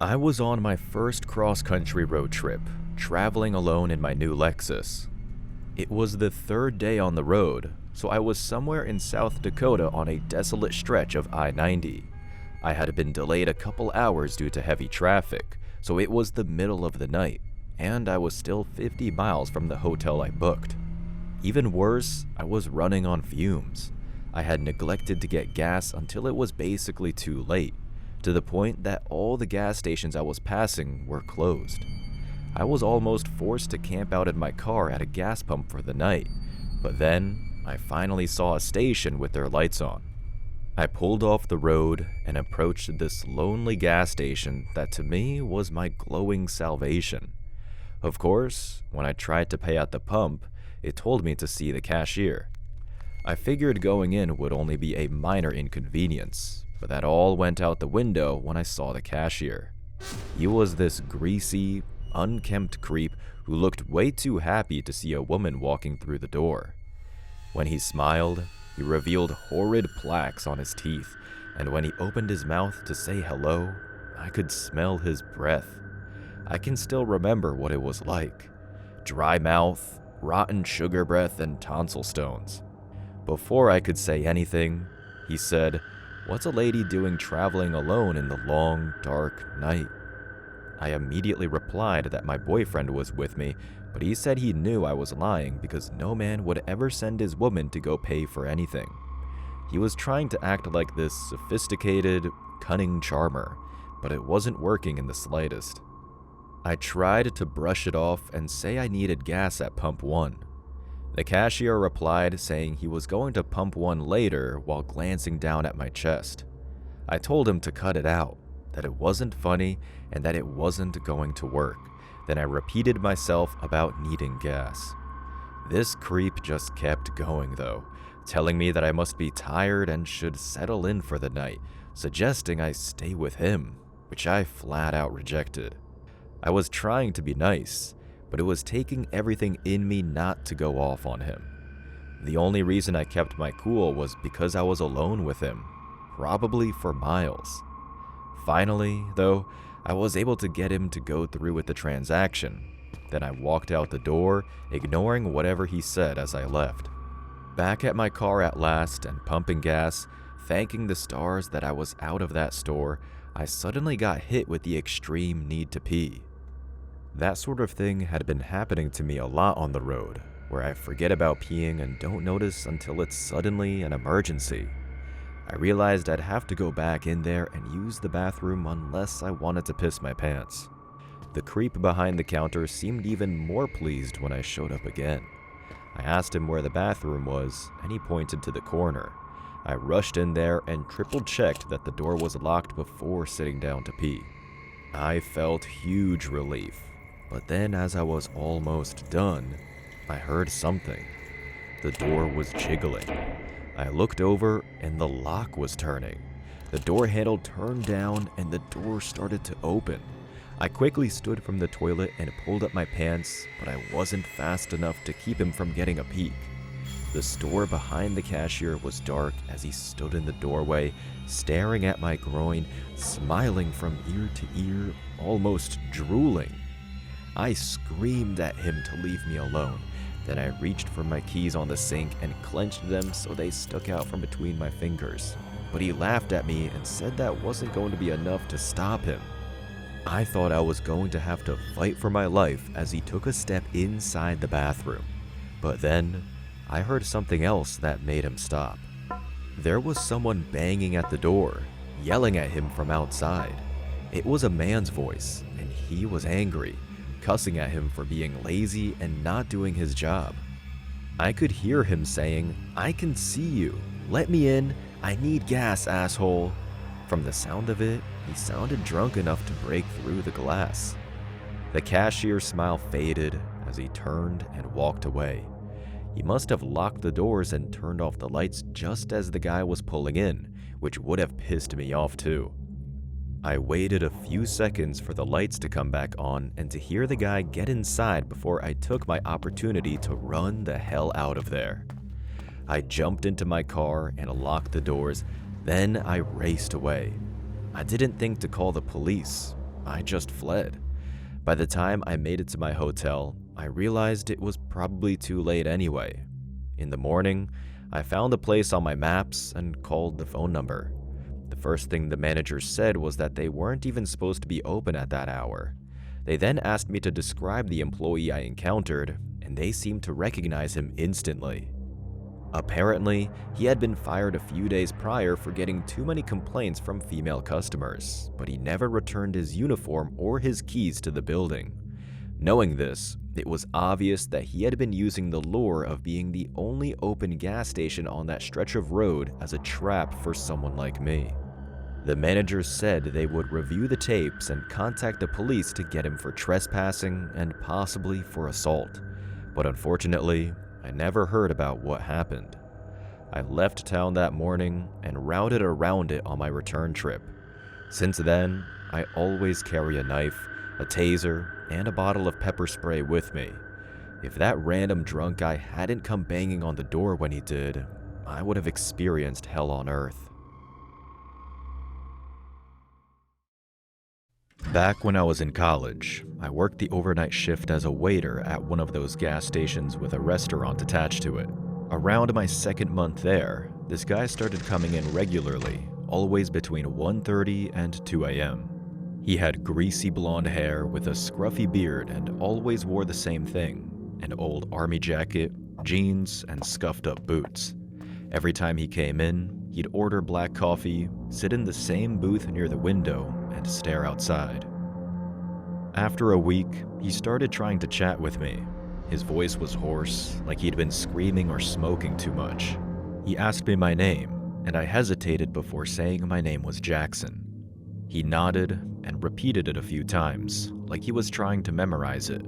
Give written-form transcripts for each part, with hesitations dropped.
I was on my first cross-country road trip, traveling alone in my new Lexus. It was the third day on the road, so I was somewhere in South Dakota on a desolate stretch of I-90. I had been delayed a couple hours due to heavy traffic, so it was the middle of the night, and I was still 50 miles from the hotel I booked. Even worse, I was running on fumes. I had neglected to get gas until it was basically too late, to the point that all the gas stations I was passing were closed. I was almost forced to camp out in my car at a gas pump for the night, but then I finally saw a station with their lights on. I pulled off the road and approached this lonely gas station that to me was my glowing salvation. Of course, when I tried to pay at the pump, it told me to see the cashier. I figured going in would only be a minor inconvenience, but that all went out the window when I saw the cashier. He was this greasy, unkempt creep who looked way too happy to see a woman walking through the door. When he smiled, he revealed horrid plaques on his teeth, and when he opened his mouth to say hello, I could smell his breath. I can still remember what it was like. Dry mouth, rotten sugar breath, and tonsil stones. Before I could say anything, he said, "What's a lady doing traveling alone in the long, dark night?" I immediately replied that my boyfriend was with me, but he said he knew I was lying because no man would ever send his woman to go pay for anything. He was trying to act like this sophisticated, cunning charmer, but it wasn't working in the slightest. I tried to brush it off and say I needed gas at pump 1. The cashier replied saying he was going to pump 1 later while glancing down at my chest. I told him to cut it out, that it wasn't funny and that it wasn't going to work. Then I repeated myself about needing gas. This creep just kept going though, telling me that I must be tired and should settle in for the night, suggesting I stay with him, which I flat out rejected. I was trying to be nice, but it was taking everything in me not to go off on him. The only reason I kept my cool was because I was alone with him, probably for miles. Finally, though, I was able to get him to go through with the transaction. Then I walked out the door, ignoring whatever he said as I left. Back at my car at last and pumping gas, thanking the stars that I was out of that store, I suddenly got hit with the extreme need to pee. That sort of thing had been happening to me a lot on the road, where I forget about peeing and don't notice until it's suddenly an emergency. I realized I'd have to go back in there and use the bathroom unless I wanted to piss my pants. The creep behind the counter seemed even more pleased when I showed up again. I asked him where the bathroom was, and he pointed to the corner. I rushed in there and triple-checked that the door was locked before sitting down to pee. I felt huge relief. But then as I was almost done, I heard something. The door was jiggling. I looked over and the lock was turning. The door handle turned down and the door started to open. I quickly stood from the toilet and pulled up my pants, but I wasn't fast enough to keep him from getting a peek. The store behind the cashier was dark as he stood in the doorway, staring at my groin, smiling from ear to ear, almost drooling. I screamed at him to leave me alone. Then I reached for my keys on the sink and clenched them so they stuck out from between my fingers. But he laughed at me and said that wasn't going to be enough to stop him. I thought I was going to have to fight for my life as he took a step inside the bathroom. But then, I heard something else that made him stop. There was someone banging at the door, yelling at him from outside. It was a man's voice, and he was angry, cussing at him for being lazy and not doing his job. I could hear him saying, "I can see you. Let me in. I need gas, asshole." From the sound of it, he sounded drunk enough to break through the glass. The cashier's smile faded as he turned and walked away. He must have locked the doors and turned off the lights just as the guy was pulling in, which would have pissed me off too. I waited a few seconds for the lights to come back on and to hear the guy get inside before I took my opportunity to run the hell out of there. I jumped into my car and locked the doors, then I raced away. I didn't think to call the police. I just fled. By the time I made it to my hotel, I realized it was probably too late anyway. In the morning, I found the place on my maps and called the phone number. The first thing the manager said was that they weren't even supposed to be open at that hour. They then asked me to describe the employee I encountered, and they seemed to recognize him instantly. Apparently, he had been fired a few days prior for getting too many complaints from female customers, but he never returned his uniform or his keys to the building. Knowing this, it was obvious that he had been using the lure of being the only open gas station on that stretch of road as a trap for someone like me. The managers said they would review the tapes and contact the police to get him for trespassing and possibly for assault, but unfortunately, I never heard about what happened. I left town that morning and routed around it on my return trip. Since then, I always carry a knife, a taser, and a bottle of pepper spray with me. If that random drunk guy hadn't come banging on the door when he did, I would have experienced hell on earth. Back when I was in college, I worked the overnight shift as a waiter at one of those gas stations with a restaurant attached to it. Around my second month there, this guy started coming in regularly, always between 1:30 and 2 a.m. He had greasy blonde hair with a scruffy beard and always wore the same thing, an old army jacket, jeans, and scuffed up boots. Every time he came in, he'd order black coffee, sit in the same booth near the window, and stare outside. After a week, he started trying to chat with me. His voice was hoarse, like he'd been screaming or smoking too much. He asked me my name, and I hesitated before saying my name was Jackson. He nodded and repeated it a few times, like he was trying to memorize it.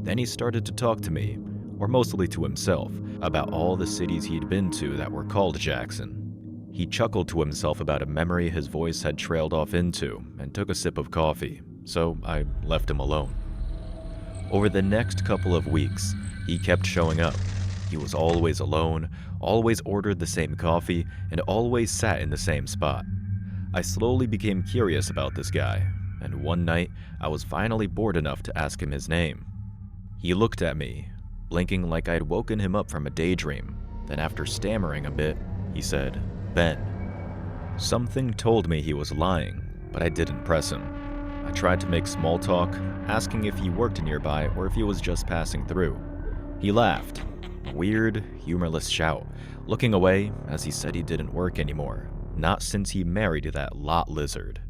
Then he started to talk to me, or mostly to himself, about all the cities he'd been to that were called Jackson. He chuckled to himself about a memory his voice had trailed off into and took a sip of coffee, so I left him alone. Over the next couple of weeks, he kept showing up. He was always alone, always ordered the same coffee, and always sat in the same spot. I slowly became curious about this guy, and one night I was finally bored enough to ask him his name. He looked at me, blinking like I'd woken him up from a daydream. Then after stammering a bit, he said, "Ben." Something told me he was lying, but I didn't press him. I tried to make small talk, asking if he worked nearby or if he was just passing through. He laughed, a weird, humorless shout, looking away as he said he didn't work anymore, not since he married that lot lizard.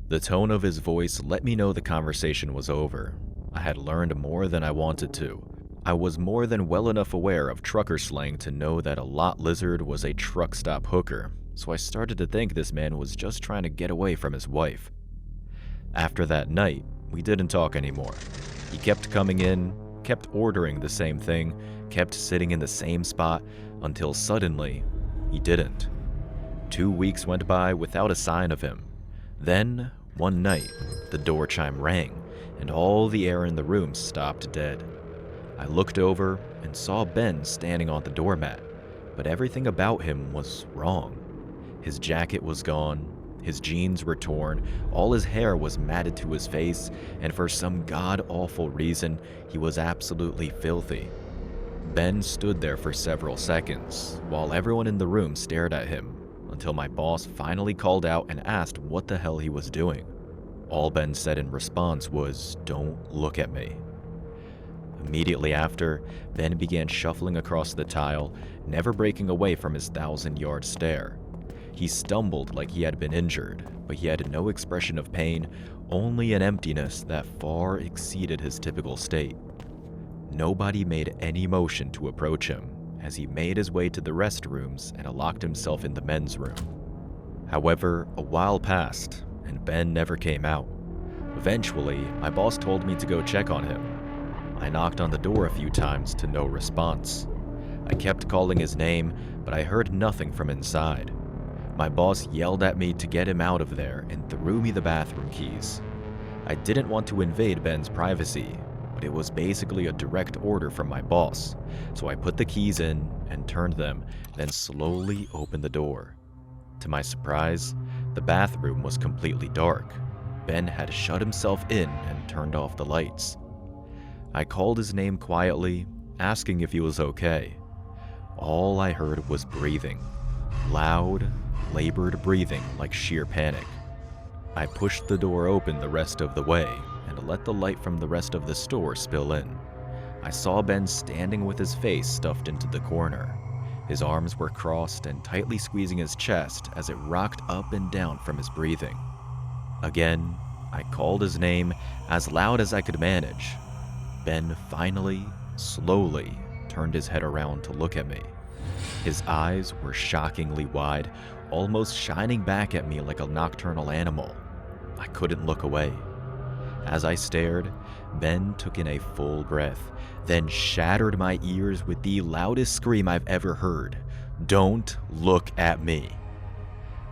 The tone of his voice let me know the conversation was over. I had learned more than I wanted to. I was more than well enough aware of trucker slang to know that a lot lizard was a truck stop hooker, so I started to think this man was just trying to get away from his wife. After that night, we didn't talk anymore. He kept coming in, kept ordering the same thing, kept sitting in the same spot, until suddenly, he didn't. 2 weeks went by without a sign of him. Then, one night, the door chime rang, and all the air in the room stopped dead. I looked over and saw Ben standing on the doormat, but everything about him was wrong. His jacket was gone, his jeans were torn, all his hair was matted to his face, and for some god-awful reason, he was absolutely filthy. Ben stood there for several seconds, while everyone in the room stared at him, until my boss finally called out and asked what the hell he was doing. All Ben said in response was, "Don't look at me." Immediately after, Ben began shuffling across the tile, never breaking away from his 1,000-yard stare. He stumbled like he had been injured, but he had no expression of pain, only an emptiness that far exceeded his typical state. Nobody made any motion to approach him, as he made his way to the restrooms and locked himself in the men's room. However, a while passed, and Ben never came out. Eventually, my boss told me to go check on him. I knocked on the door a few times to no response. I kept calling his name, but I heard nothing from inside. My boss yelled at me to get him out of there and threw me the bathroom keys. I didn't want to invade Ben's privacy, but it was basically a direct order from my boss, so I put the keys in and turned them, then slowly opened the door. To my surprise, the bathroom was completely dark. Ben had shut himself in and turned off the lights. I called his name quietly, asking if he was okay. All I heard was breathing. Loud, labored breathing like sheer panic. I pushed the door open the rest of the way and let the light from the rest of the store spill in. I saw Ben standing with his face stuffed into the corner. His arms were crossed and tightly squeezing his chest as it rocked up and down from his breathing. Again, I called his name as loud as I could manage. Ben finally, slowly, turned his head around to look at me. His eyes were shockingly wide, almost shining back at me like a nocturnal animal. I couldn't look away. As I stared, Ben took in a full breath, then shattered my ears with the loudest scream I've ever heard. "Don't look at me."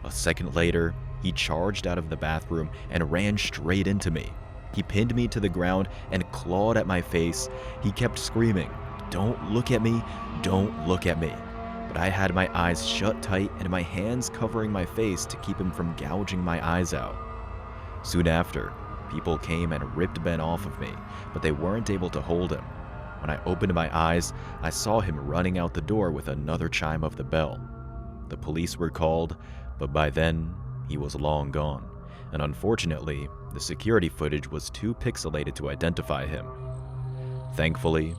A second later, he charged out of the bathroom and ran straight into me. He pinned me to the ground and clawed at my face. He kept screaming, "Don't look at me, don't look at me." But I had my eyes shut tight and my hands covering my face to keep him from gouging my eyes out. Soon after, people came and ripped Ben off of me, but they weren't able to hold him. When I opened my eyes, I saw him running out the door with another chime of the bell. The police were called, but by then, he was long gone, and unfortunately, the security footage was too pixelated to identify him. Thankfully,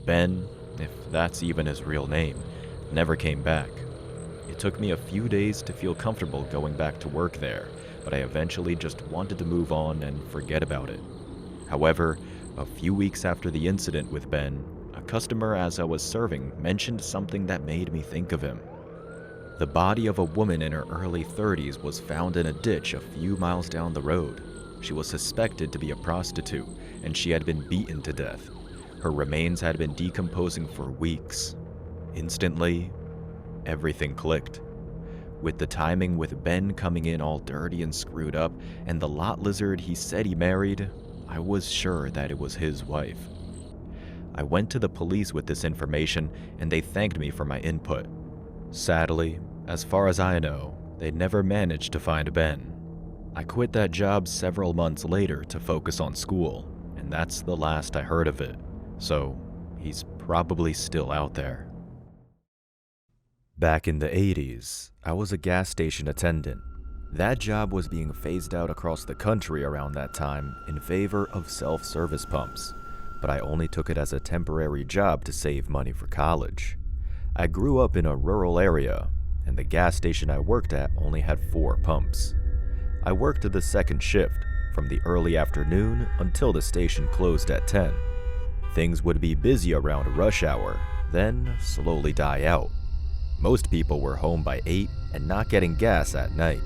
Ben, if that's even his real name, never came back. It took me a few days to feel comfortable going back to work there, but I eventually just wanted to move on and forget about it. However, a few weeks after the incident with Ben, a customer as I was serving mentioned something that made me think of him. The body of a woman in her early 30s was found in a ditch a few miles down the road. She was suspected to be a prostitute, and she had been beaten to death. Her remains had been decomposing for weeks. Instantly, everything clicked. With the timing with Ben coming in all dirty and screwed up, and the lot lizard he said he married, I was sure that it was his wife. I went to the police with this information, and they thanked me for my input. Sadly, as far as I know, they never managed to find Ben. I quit that job several months later to focus on school, and that's the last I heard of it. So, he's probably still out there. Back in the 80s, I was a gas station attendant. That job was being phased out across the country around that time in favor of self-service pumps, but I only took it as a temporary job to save money for college. I grew up in a rural area, and the gas station I worked at only had 4 pumps. I worked the second shift, from the early afternoon until the station closed at 10. Things would be busy around rush hour, then slowly die out. Most people were home by 8 and not getting gas at night.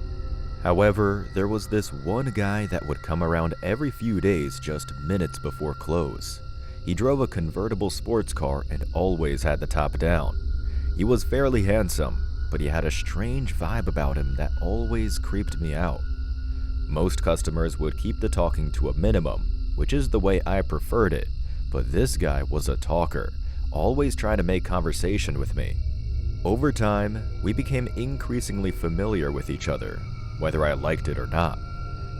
However, there was this one guy that would come around every few days just minutes before close. He drove a convertible sports car and always had the top down. He was fairly handsome, but he had a strange vibe about him that always creeped me out. Most customers would keep the talking to a minimum, which is the way I preferred it, but this guy was a talker, always trying to make conversation with me. Over time, we became increasingly familiar with each other, whether I liked it or not.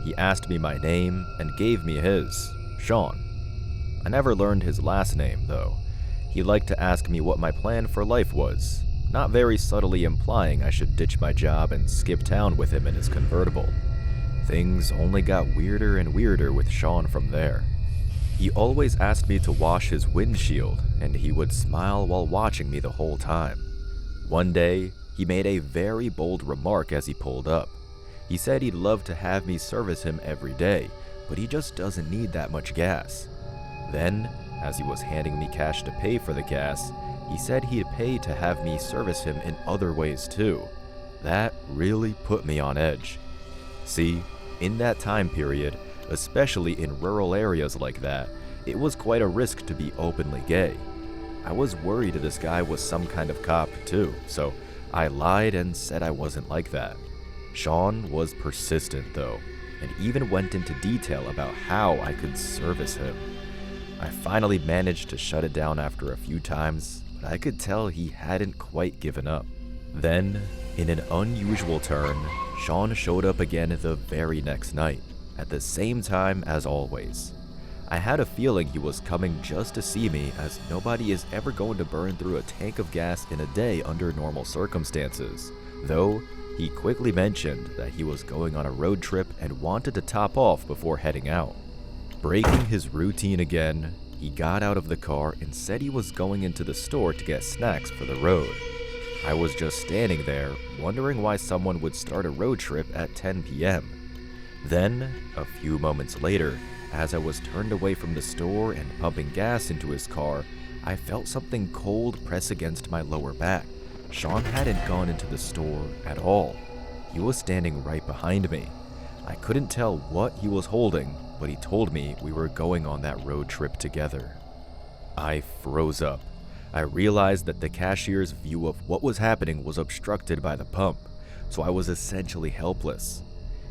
He asked me my name and gave me his, Sean. I never learned his last name, though. He liked to ask me what my plan for life was, not very subtly implying I should ditch my job and skip town with him in his convertible. Things only got weirder and weirder with Sean from there. He always asked me to wash his windshield, and he would smile while watching me the whole time. One day, he made a very bold remark as he pulled up. He said he'd love to have me service him every day, but he just doesn't need that much gas. Then, as he was handing me cash to pay for the gas, he said he'd pay to have me service him in other ways too. That really put me on edge. See, in that time period, especially in rural areas like that, it was quite a risk to be openly gay. I was worried this guy was some kind of cop too, so I lied and said I wasn't like that. Sean was persistent though, and even went into detail about how I could service him. I finally managed to shut it down after a few times, but I could tell he hadn't quite given up. Then, in an unusual turn, Sean showed up again the very next night. at the same time as always. I had a feeling he was coming just to see me, as nobody is ever going to burn through a tank of gas in a day under normal circumstances, though he quickly mentioned that he was going on a road trip and wanted to top off before heading out. Breaking his routine again, he got out of the car and said he was going into the store to get snacks for the road. I was just standing there, wondering why someone would start a road trip at 10 p.m. Then, a few moments later, as I was turned away from the store and pumping gas into his car, I felt something cold press against my lower back. Sean hadn't gone into the store at all. He was standing right behind me. I couldn't tell what he was holding, but he told me we were going on that road trip together. I froze up. I realized that the cashier's view of what was happening was obstructed by the pump, so I was essentially helpless.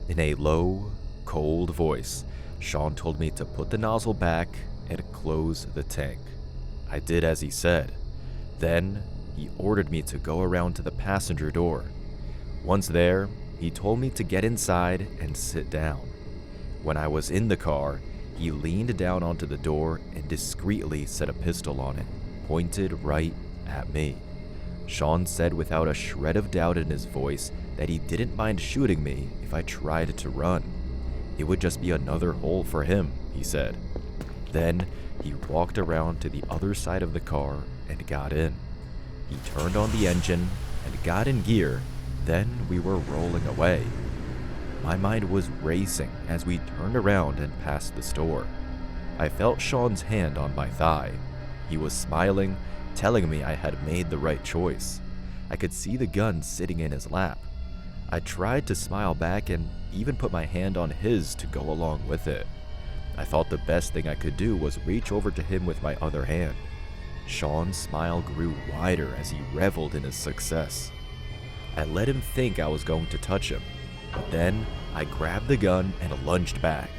In a low, cold voice, Sean told me to put the nozzle back and close the tank. I did as he said. Then, he ordered me to go around to the passenger door. Once there, he told me to get inside and sit down. When I was in the car, he leaned down onto the door and discreetly set a pistol on it, pointed right at me. Sean said without a shred of doubt in his voice that he didn't mind shooting me if I tried to run. It would just be another hole for him, he said. Then he walked around to the other side of the car and got in. He turned on the engine and got in gear, then we were rolling away. My mind was racing as we turned around and passed the store. I felt Sean's hand on my thigh. He was smiling, telling me I had made the right choice. I could see the gun sitting in his lap. I tried to smile back and even put my hand on his to go along with it. I thought the best thing I could do was reach over to him with my other hand. Sean's smile grew wider as he reveled in his success. I let him think I was going to touch him, but then I grabbed the gun and lunged back.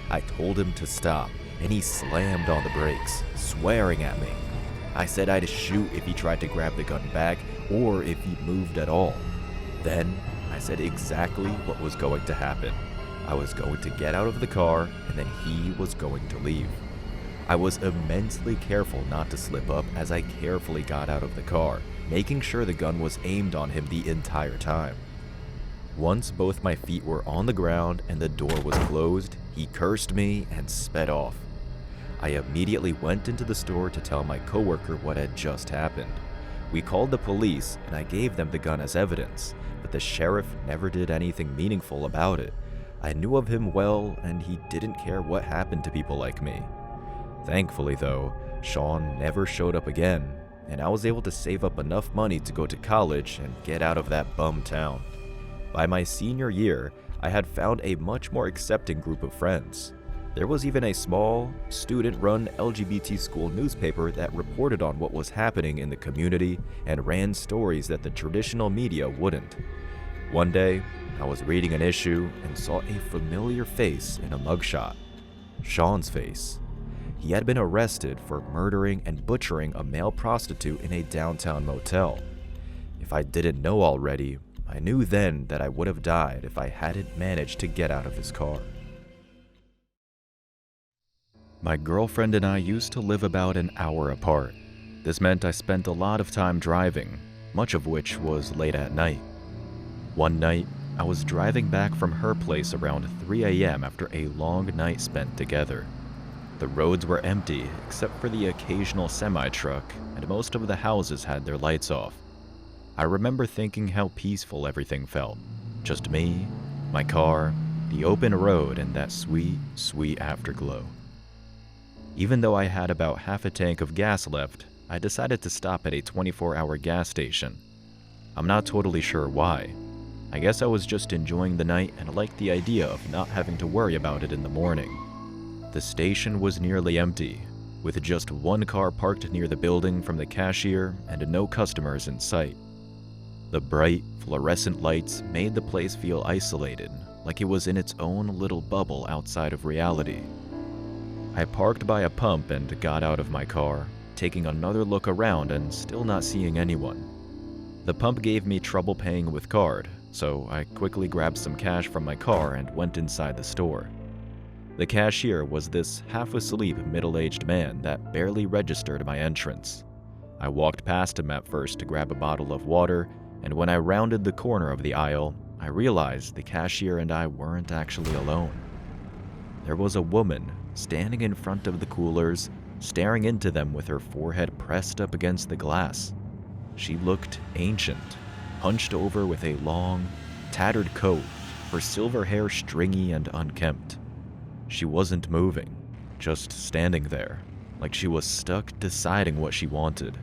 I told him to stop, and he slammed on the brakes, swearing at me. I said I'd shoot if he tried to grab the gun back or if he moved at all. Then I said exactly what was going to happen. I was going to get out of the car, and then he was going to leave. I was immensely careful not to slip up as I carefully got out of the car, making sure the gun was aimed on him the entire time. Once both my feet were on the ground and the door was closed, he cursed me and sped off. I immediately went into the store to tell my coworker what had just happened. We called the police and I gave them the gun as evidence, but the sheriff never did anything meaningful about it. I knew of him well, and he didn't care what happened to people like me. Thankfully though, Sean never showed up again, and I was able to save up enough money to go to college and get out of that bum town. By my senior year, I had found a much more accepting group of friends. There was even a small, student-run LGBT school newspaper that reported on what was happening in the community and ran stories that the traditional media wouldn't. One day, I was reading an issue and saw a familiar face in a mugshot. Sean's face. He had been arrested for murdering and butchering a male prostitute in a downtown motel. If I didn't know already, I knew then that I would have died if I hadn't managed to get out of his car. My girlfriend and I used to live about an hour apart. This meant I spent a lot of time driving, much of which was late at night. One night, I was driving back from her place around 3 a.m. after a long night spent together. The roads were empty except for the occasional semi-truck, and most of the houses had their lights off. I remember thinking how peaceful everything felt. Just me, my car, the open road, and that sweet, sweet afterglow. Even though I had about half a tank of gas left, I decided to stop at a 24-hour gas station. I'm not totally sure why. I guess I was just enjoying the night and liked the idea of not having to worry about it in the morning. The station was nearly empty, with just one car parked near the building from the cashier and no customers in sight. The bright, fluorescent lights made the place feel isolated, like it was in its own little bubble outside of reality. I parked by a pump and got out of my car, taking another look around and still not seeing anyone. The pump gave me trouble paying with card, so I quickly grabbed some cash from my car and went inside the store. The cashier was this half-asleep middle-aged man that barely registered my entrance. I walked past him at first to grab a bottle of water, and when I rounded the corner of the aisle, I realized the cashier and I weren't actually alone. There was a woman standing in front of the coolers, staring into them with her forehead pressed up against the glass. She looked ancient, hunched over with a long, tattered coat, her silver hair stringy and unkempt. She wasn't moving, just standing there, like she was stuck deciding what she wanted.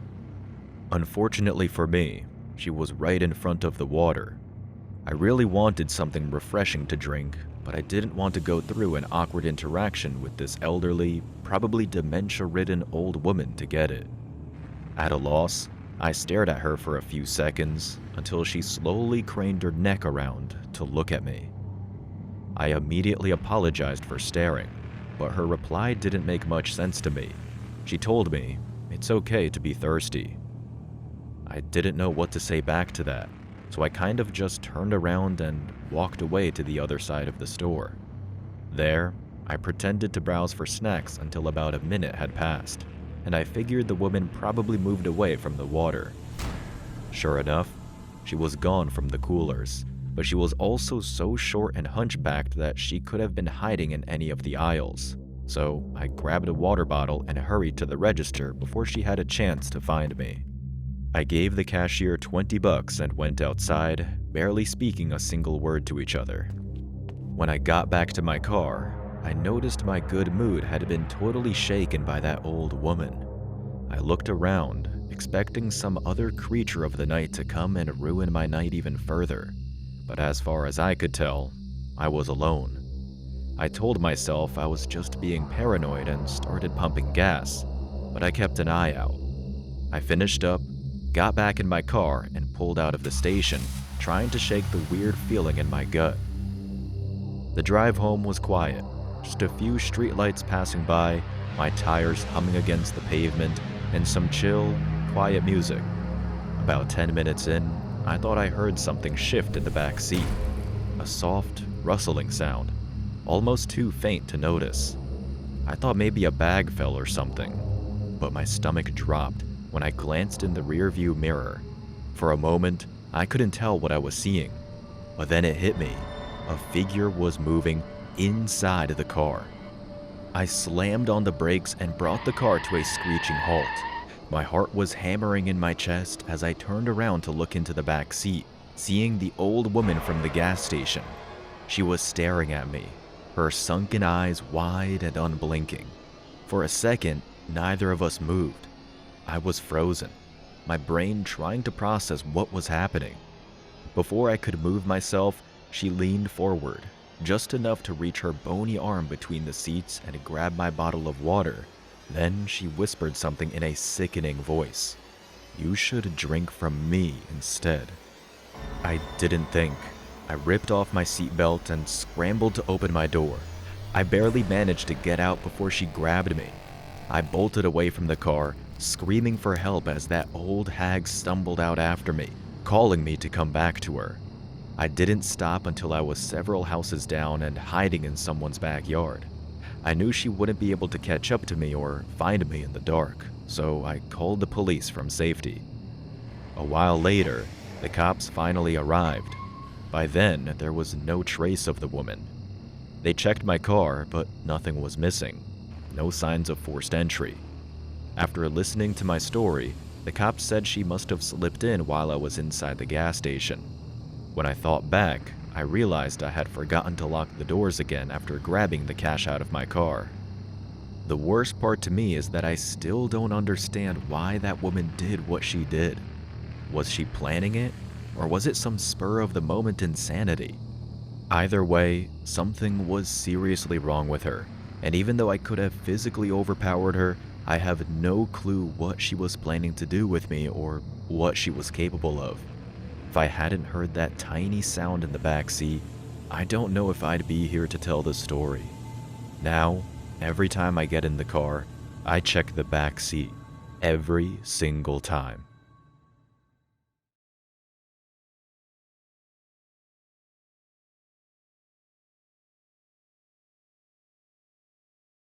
Unfortunately for me, she was right in front of the water. I really wanted something refreshing to drink, but I didn't want to go through an awkward interaction with this elderly, probably dementia-ridden old woman to get it. At a loss, I stared at her for a few seconds until she slowly craned her neck around to look at me. I immediately apologized for staring, but her reply didn't make much sense to me. She told me it's okay to be thirsty. I didn't know what to say back to that, so I kind of just turned around and walked away to the other side of the store. There, I pretended to browse for snacks until about a minute had passed, and I figured the woman probably moved away from the water. Sure enough, she was gone from the coolers, but she was also so short and hunchbacked that she could have been hiding in any of the aisles. So I grabbed a water bottle and hurried to the register before she had a chance to find me. I gave the cashier $20 and went outside, barely speaking a single word to each other. When I got back to my car, I noticed my good mood had been totally shaken by that old woman. I looked around, expecting some other creature of the night to come and ruin my night even further, but as far as I could tell, I was alone. I told myself I was just being paranoid and started pumping gas, but I kept an eye out. I finished up, got back in my car, and pulled out of the station, trying to shake the weird feeling in my gut. The drive home was quiet, just a few streetlights passing by, my tires humming against the pavement, and some chill, quiet music. About 10 minutes in, I thought I heard something shift in the back seat. A soft, rustling sound, almost too faint to notice. I thought maybe a bag fell or something, but my stomach dropped when I glanced in the rearview mirror. For a moment, I couldn't tell what I was seeing, but then it hit me. A figure was moving inside the car. I slammed on the brakes and brought the car to a screeching halt. My heart was hammering in my chest as I turned around to look into the back seat, seeing the old woman from the gas station. She was staring at me, her sunken eyes wide and unblinking. For a second, neither of us moved. I was frozen, my brain trying to process what was happening. Before I could move myself, she leaned forward, just enough to reach her bony arm between the seats and grab my bottle of water. Then she whispered something in a sickening voice. "You should drink from me instead." I didn't think. I ripped off my seatbelt and scrambled to open my door. I barely managed to get out before she grabbed me. I bolted away from the car, screaming for help as that old hag stumbled out after me, calling me to come back to her. I didn't stop until I was several houses down and hiding in someone's backyard. I knew she wouldn't be able to catch up to me or find me in the dark, so I called the police from safety. A while later, the cops finally arrived. By then, there was no trace of the woman. They checked my car, but nothing was missing. No signs of forced entry. After listening to my story, the cops said she must have slipped in while I was inside the gas station. When I thought back, I realized I had forgotten to lock the doors again after grabbing the cash out of my car. The worst part to me is that I still don't understand why that woman did what she did. Was she planning it, or was it some spur-of-the-moment insanity? Either way, something was seriously wrong with her, and even though I could have physically overpowered her, I have no clue what she was planning to do with me or what she was capable of. If I hadn't heard that tiny sound in the backseat, I don't know if I'd be here to tell the story. Now, every time I get in the car, I check the back seat, every single time.